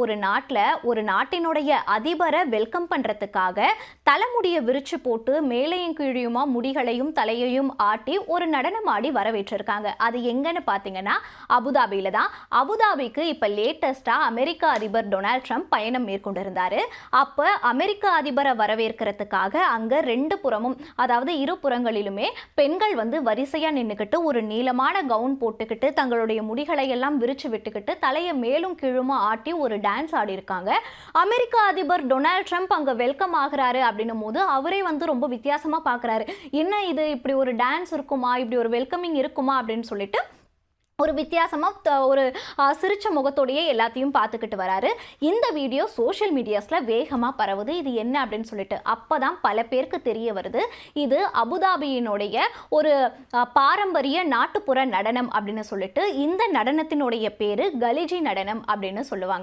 ஒரு நாட்டினுடைய அதிபரை வெல்கம் பண்றதுக்காக தலைமுடியை விரிச்சு போட்டு மேலையும் கீழியுமா முடிகளையும் தலையையும் ஆட்டி ஒரு நடனம் ஆடி வரவேற்றிருக்காங்க. அது எங்கன்னு பாத்தீங்கன்னா அபுதாபியில தான். அபுதாபிக்கு இப்ப லேட்டஸ்டா அமெரிக்க அதிபர் டொனால்ட் ட்ரம்ப் பயணம் மேற்கொண்டிருந்தாரு. அப்ப அமெரிக்க அதிபரை வரவேற்கிறதுக்காக அங்க ரெண்டு புறமும், அதாவது இரு புறங்களிலுமே பெண்கள் வரிசையா நின்னுக்கிட்டு ஒரு நீளமான கவுன் போட்டுக்கிட்டு தங்களுடைய முடிகளை எல்லாம் விரிச்சு விட்டுக்கிட்டு தலையை மேலும் கீழுமா ஆட்டி ஒரு டான்ஸ் ஆடி இருக்காங்க. அமெரிக்க அதிபர் டொனால்ட் ட்ரம்ப் அங்க வெல்கம் ஆகுறாரு அப்படின்னும் போது அவரே ரொம்ப வித்தியாசமா பாக்குறாரு. என்ன இது, இப்படி ஒரு டான்ஸ் இருக்குமா, இப்படி ஒரு வெல்கமிங் இருக்குமா அப்படின்னு சொல்லிட்டு ஒரு வித்தியாசமா ஒரு சிரிச்ச முகத்தோடையே எல்லாத்தையும் பார்த்துக்கிட்டு வராரு. இந்த வீடியோ சோஷியல் மீடியாஸ்ல வேகமா பரவுது. இது என்ன அப்படின்னு சொல்லிட்டு அப்பதான் பல பேருக்கு தெரிய வருது, இது அபுதாபியினுடைய ஒரு பாரம்பரிய நாட்டுப்புற நடனம் அப்படின்னு சொல்லிட்டு. இந்த நடனத்தினுடைய பேரு கலிஜி நடனம் அப்படின்னு சொல்லுவாங்க.